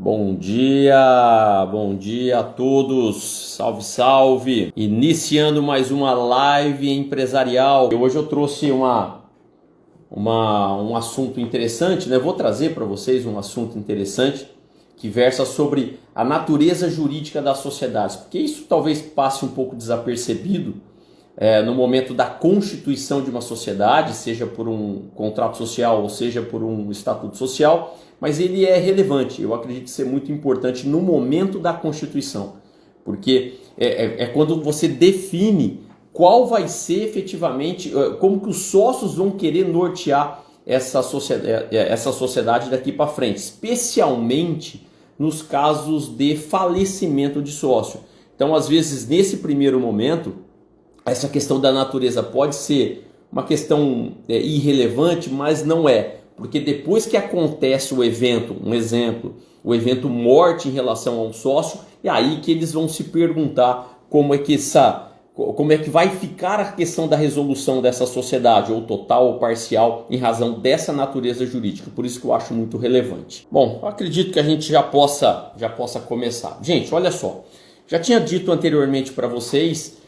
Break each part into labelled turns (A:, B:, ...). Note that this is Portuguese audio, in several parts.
A: Bom dia a todos, salve, salve! Iniciando mais uma live empresarial. Hoje eu trouxe um assunto interessante, né? Vou trazer para vocês um assunto interessante que versa sobre a natureza jurídica das sociedades, porque isso talvez passe um pouco desapercebido no momento da constituição de uma sociedade, seja por um contrato social ou seja por um estatuto social, mas ele é relevante, eu acredito ser muito importante no momento da constituição, porque é quando você define qual vai ser efetivamente, como que os sócios vão querer nortear essa sociedade daqui para frente, especialmente nos casos de falecimento de sócio. Então, às vezes, nesse primeiro momento, essa questão da natureza pode ser uma questão irrelevante, mas não é. Porque depois que acontece o evento, um exemplo, o evento morte em relação ao sócio, é aí que eles vão se perguntar como é que vai ficar a questão da resolução dessa sociedade, ou total ou parcial, em razão dessa natureza jurídica. Por isso que eu acho muito relevante. Bom, eu acredito que a gente já possa começar. Gente, olha só, já tinha dito anteriormente para vocês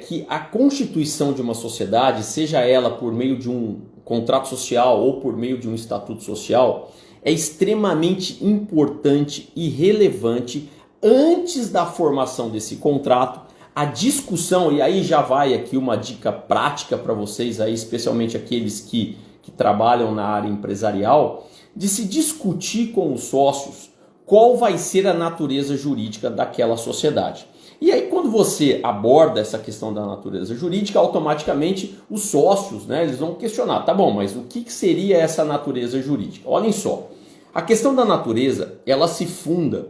A: que a constituição de uma sociedade, seja ela por meio de um contrato social ou por meio de um estatuto social, é extremamente importante e relevante antes da formação desse contrato, a discussão, e aí já vai aqui uma dica prática para vocês, aí, especialmente aqueles que trabalham na área empresarial, de se discutir com os sócios qual vai ser a natureza jurídica daquela sociedade. E aí quando você aborda essa questão da natureza jurídica, automaticamente os sócios, eles vão questionar, tá bom, mas o que seria essa natureza jurídica? Olhem só, a questão da natureza, ela se funda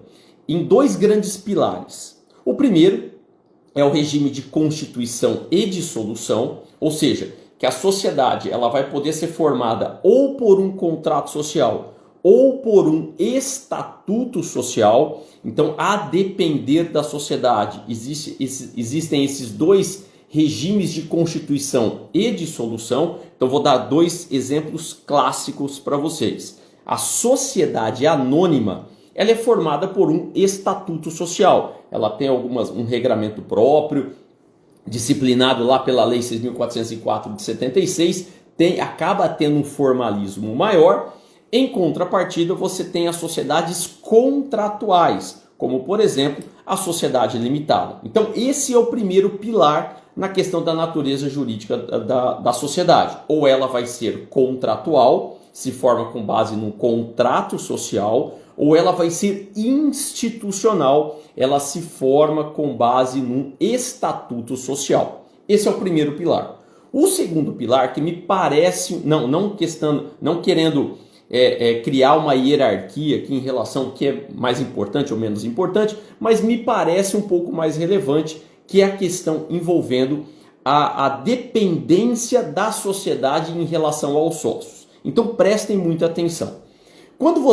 A: em dois grandes pilares. O primeiro é o regime de constituição e dissolução, ou seja, que a sociedade ela vai poder ser formada ou por um contrato social ou por um estatuto social. Então, a depender da sociedade, existem esses dois regimes de constituição e dissolução. Então, vou dar dois exemplos clássicos para vocês. A sociedade anônima, ela é formada por um estatuto social. Ela tem um regramento próprio, disciplinado lá pela Lei 6.404 de 76, acaba tendo um formalismo maior. Em contrapartida, você tem as sociedades contratuais, como por exemplo a sociedade limitada. Então esse é o primeiro pilar na questão da natureza jurídica da sociedade. Ou ela vai ser contratual, se forma com base num contrato social, ou ela vai ser institucional, ela se forma com base num estatuto social. Esse é o primeiro pilar. O segundo pilar, que me parece, não querendo criar uma hierarquia aqui em relação ao que é mais importante ou menos importante, mas me parece um pouco mais relevante, que é a questão envolvendo a dependência da sociedade em relação aos sócios. Então prestem muita atenção. Quando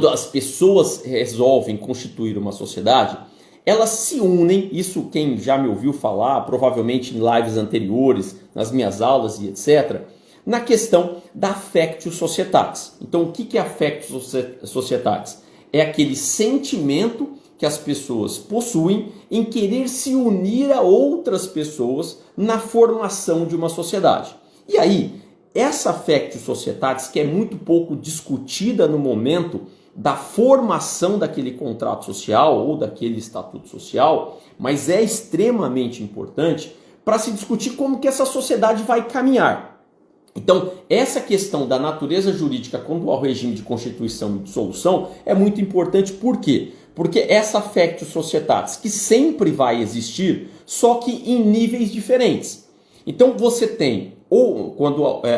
A: as pessoas resolvem constituir uma sociedade, elas se unem, isso quem já me ouviu falar, provavelmente em lives anteriores, nas minhas aulas e etc., na questão da affectio societatis. Então, o que é affectio societatis? É aquele sentimento que as pessoas possuem em querer se unir a outras pessoas na formação de uma sociedade. E aí, essa affectio societatis, que é muito pouco discutida no momento da formação daquele contrato social ou daquele estatuto social, mas é extremamente importante para se discutir como que essa sociedade vai caminhar. Então, essa questão da natureza jurídica quanto ao regime de constituição e dissolução é muito importante. Por quê? Porque essa affectio societatis, que sempre vai existir, só que em níveis diferentes. Então, você tem,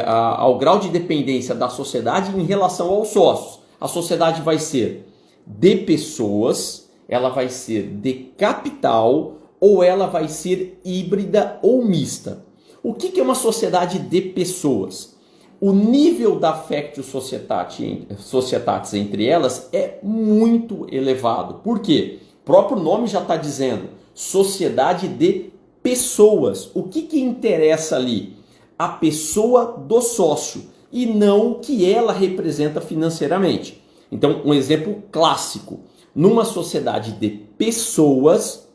A: ao grau de dependência da sociedade em relação aos sócios, a sociedade vai ser de pessoas, ela vai ser de capital, ou ela vai ser híbrida ou mista. O que é uma sociedade de pessoas? O nível da affectio societatis entre elas é muito elevado. Por quê? O próprio nome já está dizendo, sociedade de pessoas. O que interessa ali? A pessoa do sócio e não o que ela representa financeiramente. Então, um exemplo clássico, numa sociedade de pessoas,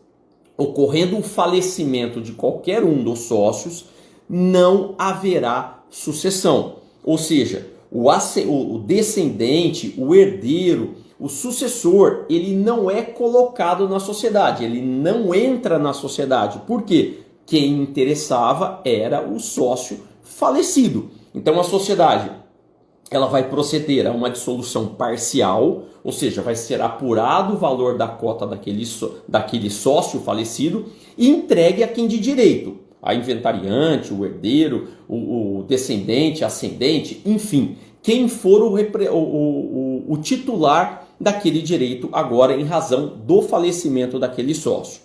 A: ocorrendo o falecimento de qualquer um dos sócios, não haverá sucessão. Ou seja, o descendente, o herdeiro, o sucessor, ele não é colocado na sociedade, ele não entra na sociedade. Por quê? Quem interessava era o sócio falecido. Então a sociedade, ela vai proceder a uma dissolução parcial, ou seja, vai ser apurado o valor da cota daquele sócio falecido e entregue a quem de direito. A inventariante, o herdeiro, o descendente, ascendente, enfim, quem for o titular daquele direito agora em razão do falecimento daquele sócio.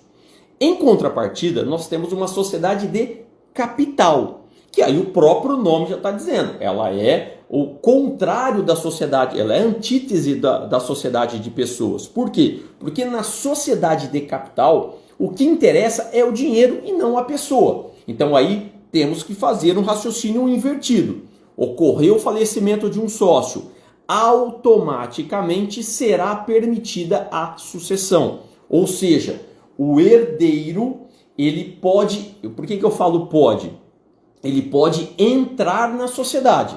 A: Em contrapartida, nós temos uma sociedade de capital, que aí o próprio nome já está dizendo, ela é o contrário da sociedade, ela é a antítese da sociedade de pessoas. Por quê? Porque na sociedade de capital, o que interessa é o dinheiro e não a pessoa. Então aí temos que fazer um raciocínio invertido. Ocorreu o falecimento de um sócio, automaticamente será permitida a sucessão. Ou seja, o herdeiro, ele pode... Por que eu falo pode? Ele pode entrar na sociedade.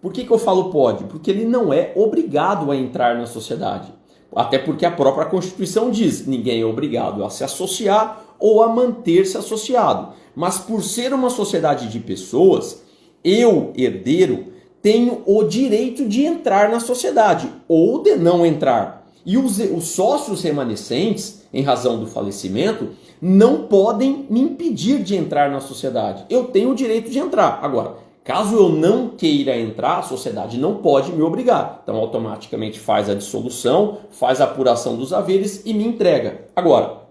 A: Por que eu falo pode? Porque ele não é obrigado a entrar na sociedade. Até porque a própria Constituição diz, ninguém é obrigado a se associar ou a manter-se associado. Mas por ser uma sociedade de pessoas, eu, herdeiro, tenho o direito de entrar na sociedade ou de não entrar. E os sócios remanescentes, em razão do falecimento, não podem me impedir de entrar na sociedade. Eu tenho o direito de entrar. Agora, caso eu não queira entrar, a sociedade não pode me obrigar. Então, automaticamente faz a dissolução, faz a apuração dos haveres e me entrega. Agora,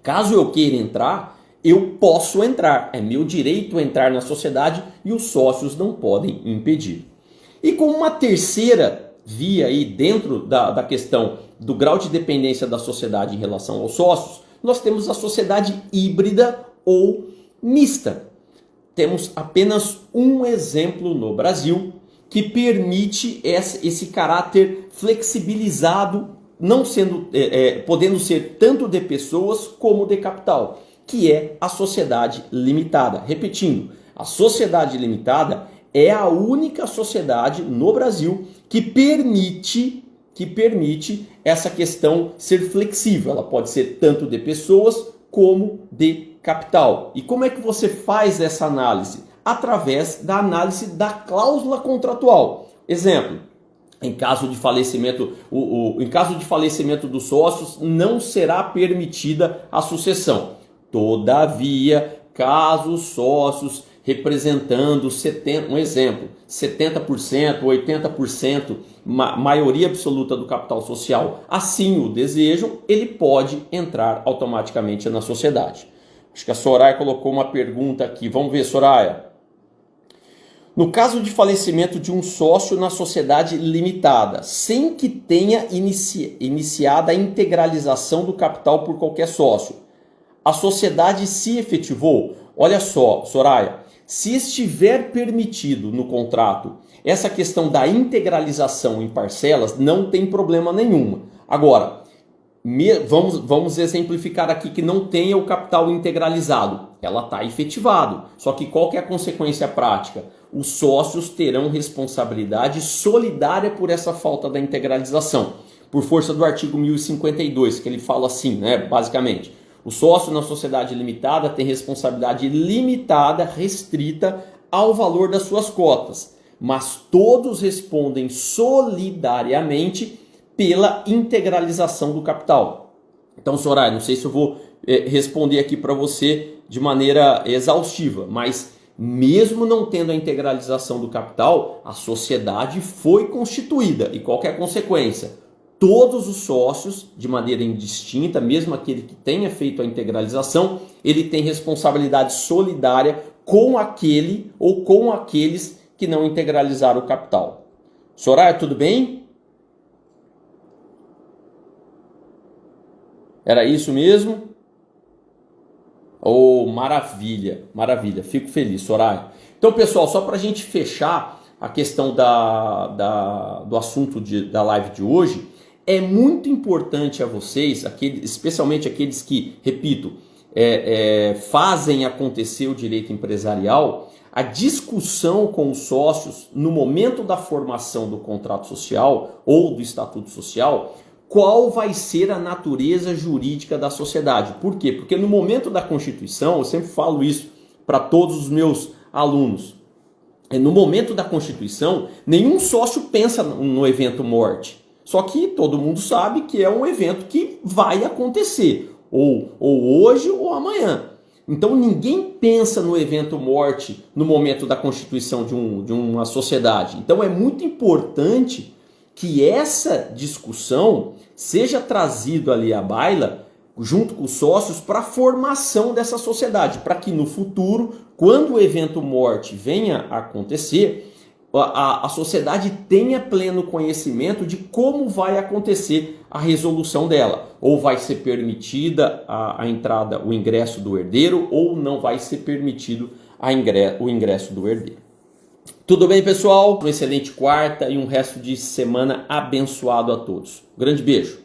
A: caso eu queira entrar, eu posso entrar. É meu direito entrar na sociedade e os sócios não podem impedir. E com uma terceira via aí dentro da questão do grau de dependência da sociedade em relação aos sócios, nós temos a sociedade híbrida ou mista. Temos apenas um exemplo no Brasil que permite esse caráter flexibilizado, não sendo, podendo ser tanto de pessoas como de capital, que é a sociedade limitada. Repetindo, a sociedade limitada é a única sociedade no Brasil que permite essa questão ser flexível. Ela pode ser tanto de pessoas como de capital. E como é que você faz essa análise? Através da análise da cláusula contratual. Exemplo, em caso de falecimento, em caso de falecimento dos sócios, não será permitida a sucessão. Todavia, caso os sócios representando 70%, um exemplo, 70%, 80%, maioria absoluta do capital social, assim o desejam, ele pode entrar automaticamente na sociedade. Acho que a Soraya colocou uma pergunta aqui. Vamos ver, Soraya. No caso de falecimento de um sócio na sociedade limitada, sem que tenha iniciada a integralização do capital por qualquer sócio, a sociedade se efetivou? Olha só, Soraya, se estiver permitido no contrato essa questão da integralização em parcelas, não tem problema nenhum. Agora, vamos exemplificar aqui que não tenha o capital integralizado. Ela está efetivado. Só que qual que é a consequência prática? Os sócios terão responsabilidade solidária por essa falta da integralização. Por força do artigo 1052, que ele fala assim, né, basicamente. O sócio na sociedade limitada tem responsabilidade limitada, restrita ao valor das suas cotas, mas todos respondem solidariamente pela integralização do capital. Então, Soraya, não sei se eu vou responder aqui para você de maneira exaustiva, mas mesmo não tendo a integralização do capital, a sociedade foi constituída. E qual que é a consequência? Todos os sócios, de maneira indistinta, mesmo aquele que tenha feito a integralização, ele tem responsabilidade solidária com aquele ou com aqueles que não integralizaram o capital. Soraya, tudo bem? Era isso mesmo? Oh, maravilha, maravilha. Fico feliz, Soraya. Então, pessoal, só para a gente fechar a questão do assunto da live de hoje, é muito importante a vocês, especialmente aqueles que, repito, fazem acontecer o direito empresarial, a discussão com os sócios no momento da formação do contrato social ou do estatuto social, qual vai ser a natureza jurídica da sociedade. Por quê? Porque no momento da Constituição, eu sempre falo isso para todos os meus alunos, no momento da Constituição, nenhum sócio pensa no evento morte. Só que todo mundo sabe que é um evento que vai acontecer, ou hoje ou amanhã. Então ninguém pensa no evento morte no momento da constituição de uma sociedade. Então é muito importante que essa discussão seja trazida ali à baila, junto com os sócios, para a formação dessa sociedade, para que no futuro, quando o evento morte venha a acontecer, a sociedade tenha pleno conhecimento de como vai acontecer a resolução dela. Ou vai ser permitida a entrada, o ingresso do herdeiro, ou não vai ser permitido o ingresso do herdeiro. Tudo bem, pessoal? Uma excelente quarta e um resto de semana abençoado a todos. Um grande beijo.